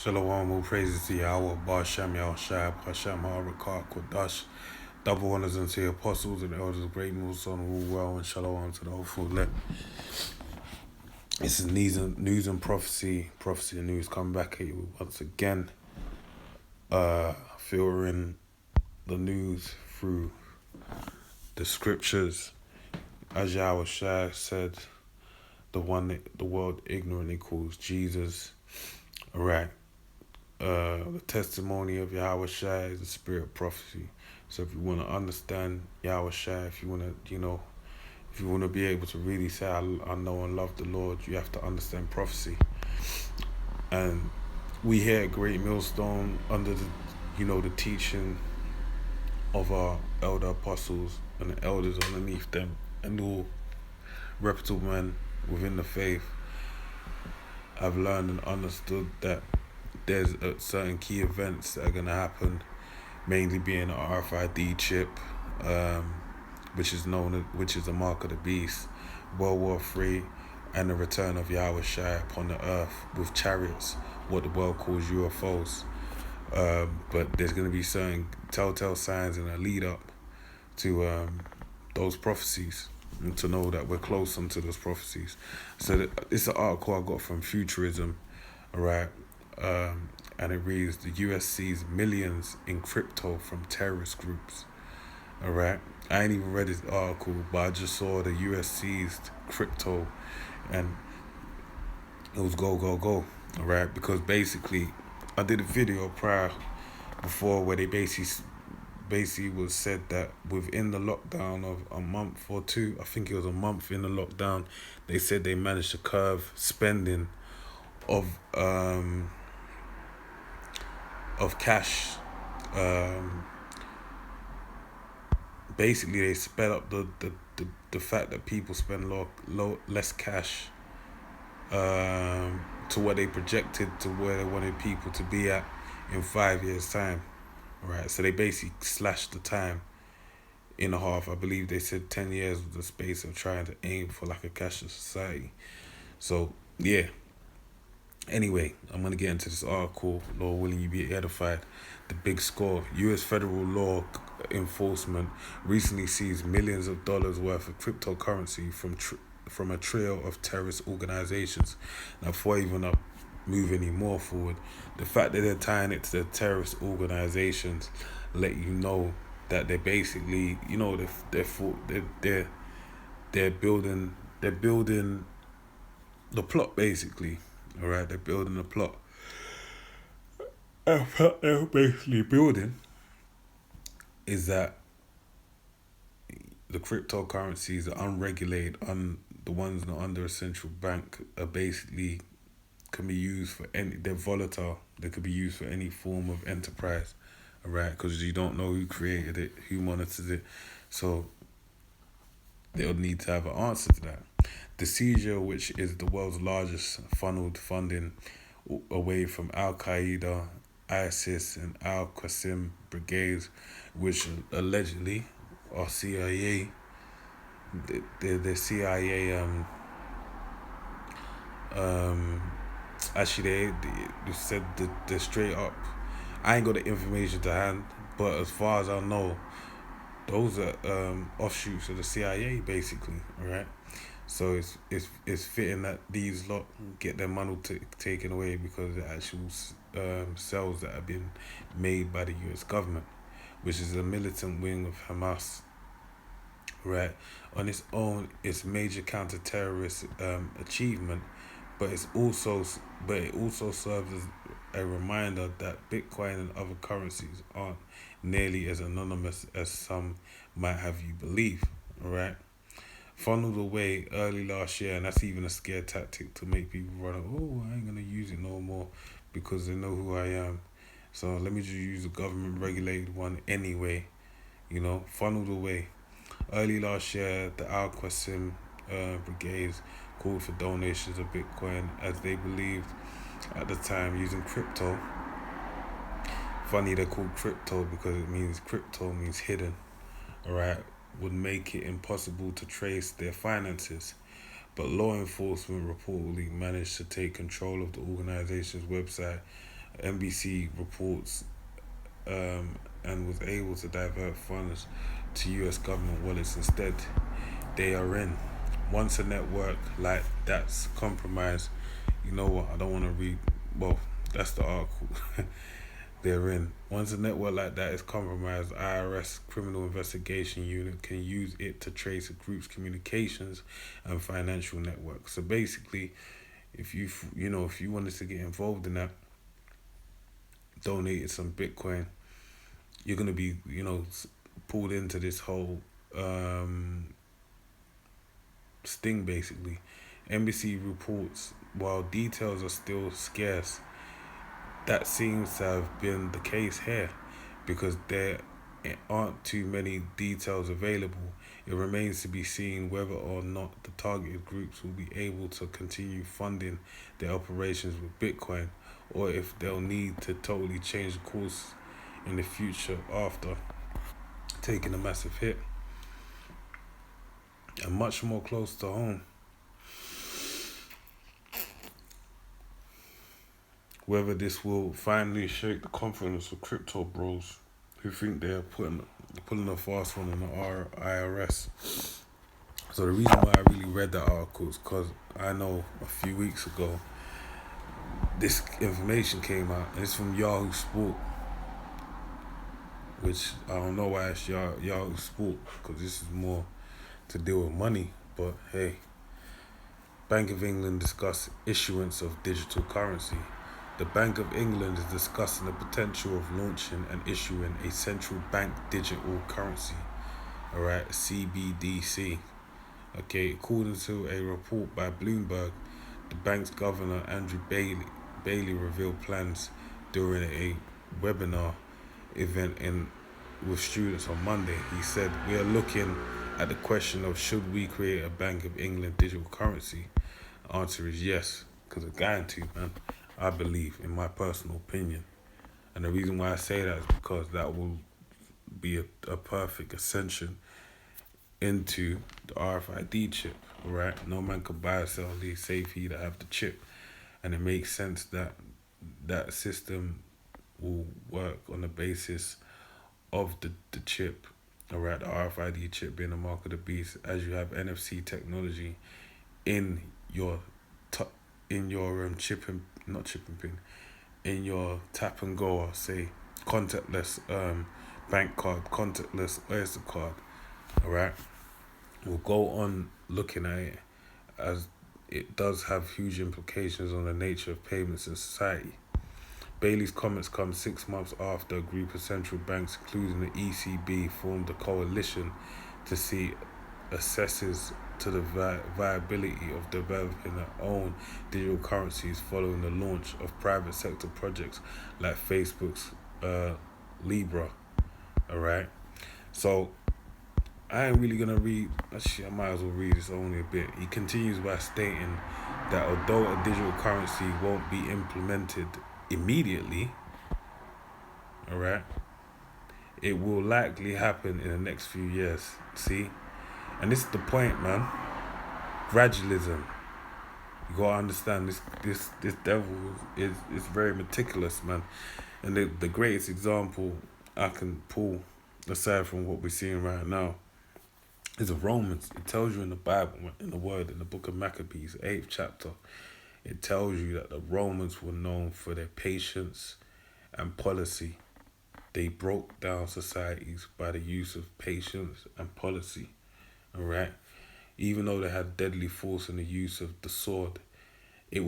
Shalom, all praises to Yahweh, Bar Shem Shab, Hashem, Harakat, Kodash. Double honors unto the apostles and elders, great Musa, and rule well, and shalom to the hopeful elect. This is news and prophecy and news coming back at you once again. Filtering the news through the scriptures. As Yahweh Shai said, the one that the world ignorantly calls Jesus. Alright. The testimony of Yahweh Shai is the spirit of prophecy. So if you want to understand Yahweh Shai, if you want to, if you want to be able to really say, I know and love the Lord, you have to understand prophecy. And we here at Great Millstone, under the teaching of our elder apostles and the elders underneath them, and all reputable men within the faith, I've learned and understood that there's certain key events that are going to happen, mainly being an RFID chip, which is a mark of the beast, World War III, and the return of Yahweh Shai upon the earth with chariots, what the world calls UFOs. But there's going to be certain telltale signs in a lead up to those prophecies, and to know that we're close onto those prophecies. So it's an article I got from Futurism, alright, and it reads, the US sees millions in crypto from terrorist groups. Alright, I ain't even read this article, but I just saw the US seized crypto, and it was go. Alright, because basically I did a video before where they basically was said that within the lockdown of a month or two, I think it was a month in the lockdown, they said they managed to curb spending of cash. Basically they sped up the fact that people spend less cash to what they projected to where they wanted people to be at in 5 years time. Right, so they basically slashed the time in half. I believe they said 10 years was the space of trying to aim for like a cashless society. So yeah, anyway, I'm going to get into this article. Lord willing, you be edified. The big score. U.S. federal law enforcement recently seized millions of dollars worth of cryptocurrency from a trio of terrorist organizations. Now, before I even move any more forward, the fact that they're tying it to the terrorist organizations let you know that they're basically, they're building the plot, basically. All right, they're building the plot. What they're basically building is that the cryptocurrencies are unregulated, the ones not under a central bank, are basically can be used for they're volatile. They could be used for any form of enterprise, all right? Because you don't know who created it, who monitors it, so they'll need to have an answer to that. The seizure, which is the world's largest funneled funding away from Al Qaeda, ISIS, and Al Qasim brigades, which allegedly are CIA. The CIA actually they said that they're straight up. I ain't got the information to hand, but as far as I know, those are offshoots of the CIA, basically. All right. So it's fitting that these lot get their money taken away because the actual cells that have been made by the U.S. government, which is a militant wing of Hamas. Right. On its own, it's major counter-terrorist achievement, but it also serves as a reminder that Bitcoin and other currencies aren't nearly as anonymous as some might have you believe. Right. Funneled away early last year, and that's even a scare tactic to make people run. Oh, I ain't gonna use it no more because they know who I am. So let me just use a government regulated one anyway. Funneled away. Early last year, the Al Qasim brigades called for donations of Bitcoin as they believed at the time using crypto. Funny they're called crypto because crypto means hidden, alright, would make it impossible to trace their finances. But law enforcement reportedly managed to take control of the organization's website NBC reports, and was able to divert funds to US government wallets instead. They are in. Once a network like that's compromised, you know what? I don't want to read. Well, that's the article. They're in. Once a network like that is compromised, IRS Criminal Investigation Unit can use it to trace a group's communications and financial networks. So basically, if if you wanted to get involved in that, donated some Bitcoin, you're gonna be pulled into this whole sting basically. NBC reports while details are still scarce, that seems to have been the case here because there aren't too many details available. It remains to be seen whether or not the targeted groups will be able to continue funding their operations with Bitcoin or if they'll need to totally change the course in the future after taking a massive hit. And much more close to home, whether this will finally shake the confidence of crypto bros who think they're pulling a fast one on the IRS. So the reason why I really read that article is because I know a few weeks ago this information came out, and it's from Yahoo Sport, which I don't know why it's Yahoo Sport, because this is more to deal with money, but hey. Bank of England discuss issuance of digital currency. The Bank of England is discussing the potential of launching and issuing a central bank digital currency, alright, CBDC. Okay, according to a report by Bloomberg, the bank's governor Andrew Bailey revealed plans during a webinar event with students on Monday. He said, "We are looking at the question of should we create a Bank of England digital currency. The answer is yes, because it's guaranteed, man. I believe, in my personal opinion. And the reason why I say that is because that will be a perfect ascension into the RFID chip, right? No man could buy or sell these save he to have the chip. And it makes sense that that system will work on the basis of the chip, alright, the RFID chip being the mark of the beast, as you have NFC technology in your chip and not chip and pin, in your tap and go, or say contactless bank card, contactless Oyster card, alright. We'll go on looking at it as it does have huge implications on the nature of payments in society. Bailey's comments come 6 months after a group of central banks, including the ECB, formed a coalition to see assesses to the viability of developing their own digital currencies following the launch of private sector projects like Facebook's Libra. Alright? So, I ain't really gonna read, actually I might as well read this only a bit. He continues by stating that although a digital currency won't be implemented immediately, alright, it will likely happen in the next few years. See? And this is the point, man. Gradualism. You gotta understand this devil is very meticulous, man. And the greatest example I can pull, aside from what we're seeing right now, is of Romans. It tells you in the Bible, in the word, in the book of Maccabees, 8th chapter, it tells you that the Romans were known for their patience and policy. They broke down societies by the use of patience and policy. Alright? Even though they had deadly force in the use of the sword, that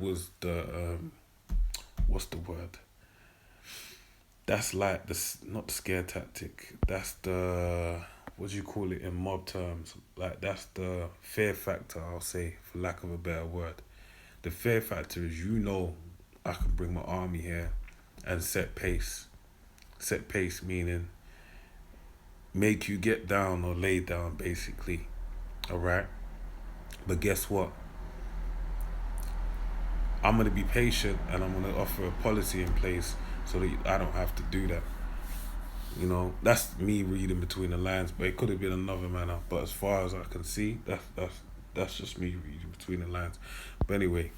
was the what's the word? That's like not the scare tactic. That's the, what do you call it in mob terms? Like that's the fear factor, I'll say, for lack of a better word. The fear factor is, I can bring my army here and set pace. Set pace meaning make you get down or lay down, basically. Alright? But guess what? I'm going to be patient and I'm going to offer a policy in place so that I don't have to do that. That's me reading between the lines, but it could have been another manner. But as far as I can see, that's just me reading between the lines. But anyway,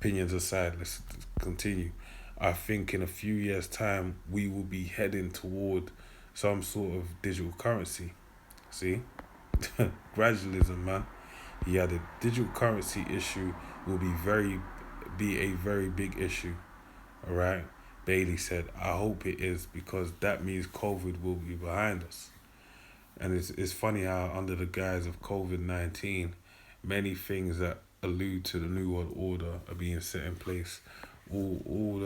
opinions aside, let's continue. I think in a few years' time we will be heading toward some sort of digital currency. See, gradualism, man. Yeah, the digital currency issue will be a very big issue. All right, Bailey said. I hope it is because that means COVID will be behind us. And it's funny how under the guise of COVID-19, many things that allude to the New World Order are being set in place. All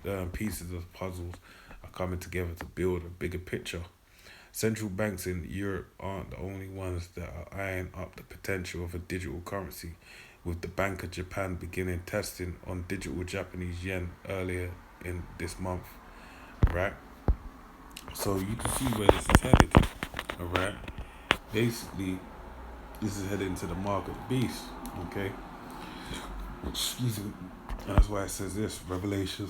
the pieces of puzzles are coming together to build a bigger picture. Central banks in Europe aren't the only ones that are eyeing up the potential of a digital currency, with the Bank of Japan beginning testing on digital Japanese yen earlier in this month, right? So you can see where this is headed, all right? Basically, this is heading to the mark of the beast, okay? Excuse me. And that's why it says this, Revelation